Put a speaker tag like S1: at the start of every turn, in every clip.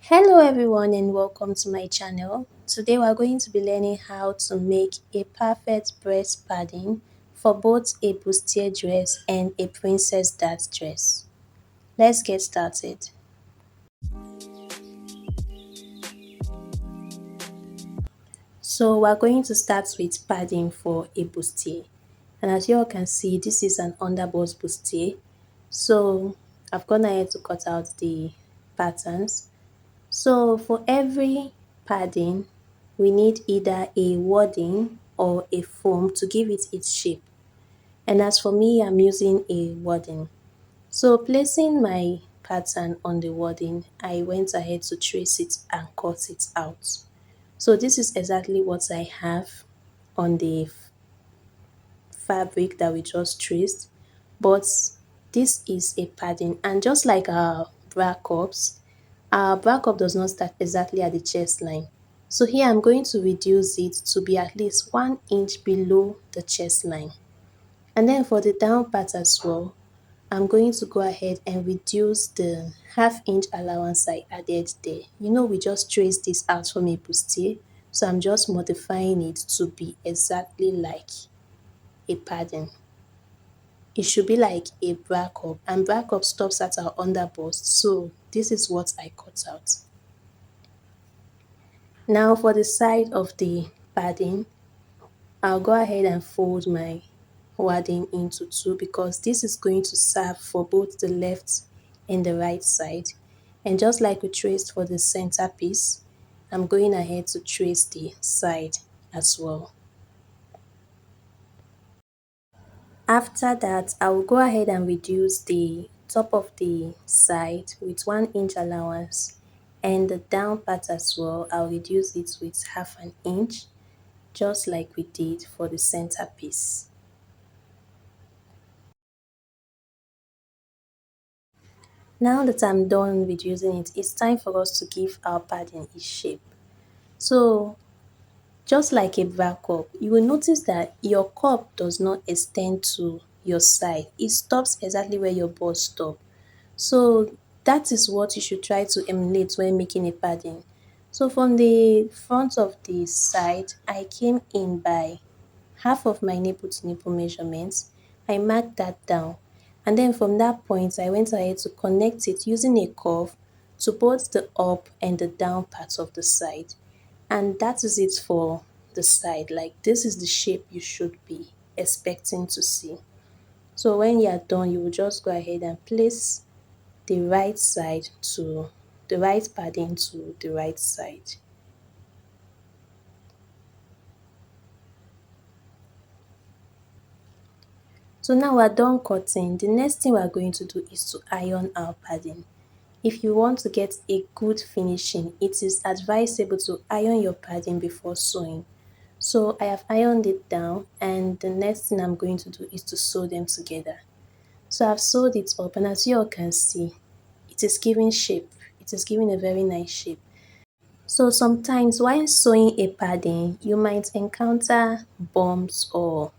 S1: Hello everyone and welcome to my channel. Today we are going to be learning how to make a perfect breast padding for both a bustier dress and a princess dart dress. Let's get started. So we are going to start with padding for a bustier. And as you all can see, this is an underbust bustier. So I've gone ahead to cut out the patterns. So for every padding, we need either a wadding or a foam to give it its shape. And as for me, I'm using a wadding. So placing my pattern on the wadding, I went ahead to trace it and cut it out. So this is exactly what I have on the fabric that we just traced, but this is a padding, and just like our bra cup does not start exactly at the chest line. So here I'm going to reduce it to be at least 1 inch below the chest line. And then for the down part as well, I'm going to go ahead and reduce the ½ inch allowance I added there. You know, we just traced this out from a bustier, so I'm just modifying it to be exactly like a padding. It should be like a bra cup, and bra cup stops at our underbust, so this is what I cut out. Now for the side of the padding, I'll go ahead and fold my wadding into two because this is going to serve for both the left and the right side. And just like we traced for the center piece, I'm going ahead to trace the side as well. After that, I will go ahead and reduce the top of the side with 1 inch allowance, and the down part as well, I'll reduce it with ½ inch, just like we did for the center piece. Now that I'm done reducing it, it's time for us to give our padding its shape. So just like a bra cup, you will notice that your cup does not extend to your side. It stops exactly where your bust stops. So that is what you should try to emulate when making a padding. So from the front of the side, I came in by half of my nipple to nipple measurements. I marked that down, and then from that point I went ahead to connect it using a curve to both the up and the down parts of the side. And that is it for the side. Like, this is the shape you should be expecting to see. So when you are done, you will just go ahead and place the right side to the right padding to the right side. So now we're done cutting. The next thing we're going to do is to iron our padding. If you want to get a good finishing, it is advisable to iron your padding before sewing. So I have ironed it down, and the next thing I'm going to do is to sew them together. So I've sewed it up, and as you all can see, it is giving shape. It is giving a very nice shape. So sometimes while sewing a padding, you might encounter bumps or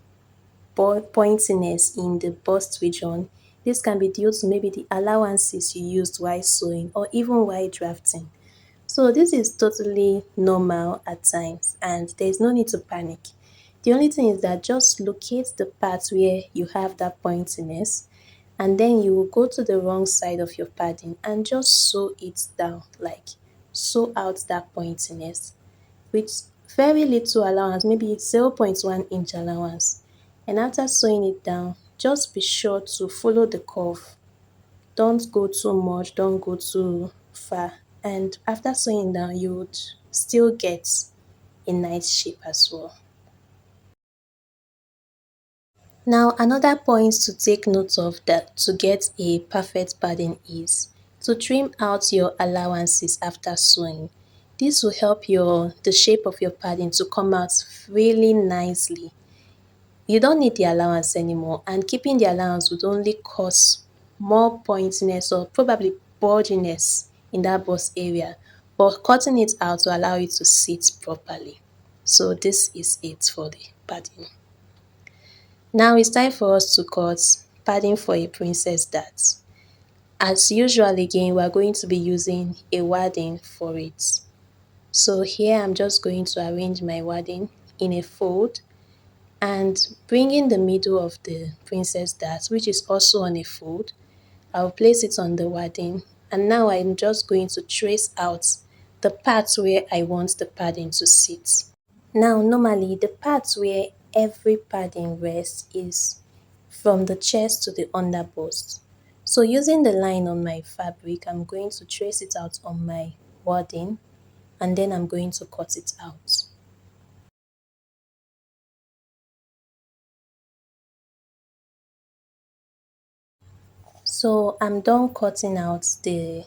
S1: pointiness in the bust region. This can be due to maybe the allowances you used while sewing or even while drafting. So this is totally normal at times, and there is no need to panic. The only thing is that just locate the part where you have that pointiness, and then you will go to the wrong side of your padding and just sew it down, like sew out that pointiness with very little allowance, maybe 0.1 inch allowance. And after sewing it down, just be sure to follow the curve. Don't go too much, don't go too far. And after sewing down, you would still get a nice shape as well. Now, another point to take note of that to get a perfect padding is to trim out your allowances after sewing. This will help the shape of your padding to come out really nicely. You don't need the allowance anymore, and keeping the allowance would only cause more pointiness or probably bulginess in that bust area, but cutting it out will allow it to sit properly. So this is it for the padding. Now it's time for us to cut padding for a princess dart. As usual again, we are going to be using a wadding for it. So here I'm just going to arrange my wadding in a fold and bringing the middle of the princess dart, which is also on a fold, I'll place it on the wadding, and now I'm just going to trace out the parts where I want the padding to sit. Now normally the parts where every padding rests is from the chest to the under bust. So using the line on my fabric, I'm going to trace it out on my wadding and then I'm going to cut it out. So I'm done cutting out the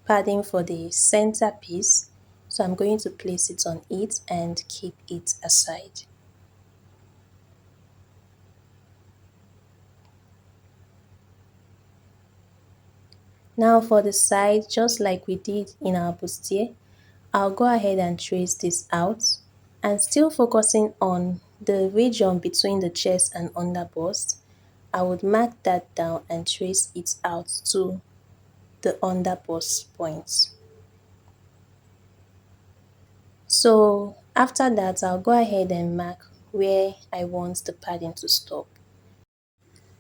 S1: padding for the center piece. So I'm going to place it on it and keep it aside. Now for the side, just like we did in our bustier, I'll go ahead and trace this out and still focusing on the region between the chest and under bust. I would mark that down and trace it out to the under bust point. So after that, I'll go ahead and mark where I want the padding to stop.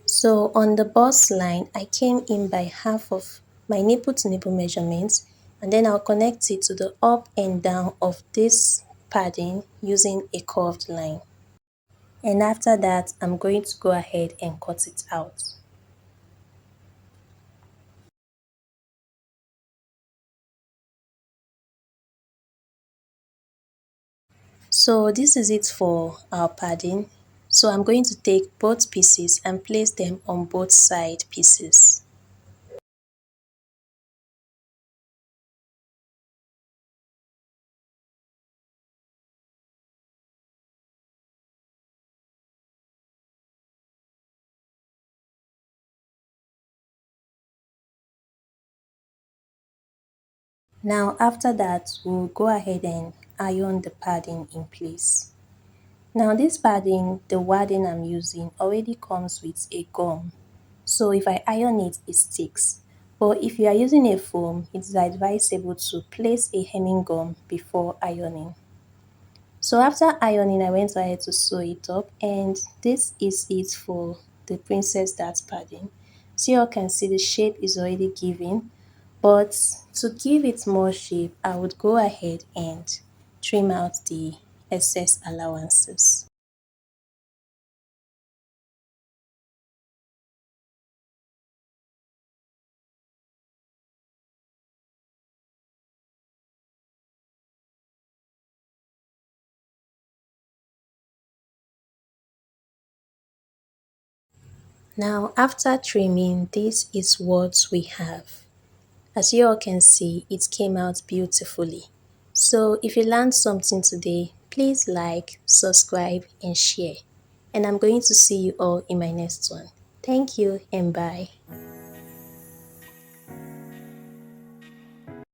S1: So on the bust line, I came in by half of my nipple to nipple measurements and then I'll connect it to the up and down of this padding using a curved line. And after that, I'm going to go ahead and cut it out. So this is it for our padding. So I'm going to take both pieces and place them on both side pieces. Now after that, we'll go ahead and iron the padding in place. Now this padding, the wadding I'm using already comes with a gum. So if I iron it, it sticks. But if you are using a foam, it is advisable to place a hemming gum before ironing. So after ironing, I went ahead to sew it up and this is it for the princess dart padding. So you all can see the shape is already given, but to give it more shape, I would go ahead and trim out the excess allowances. Now after trimming, this is what we have. As you all can see, it came out beautifully. So if you learned something today, please like, subscribe and share. And I'm going to see you all in my next one. Thank you and bye.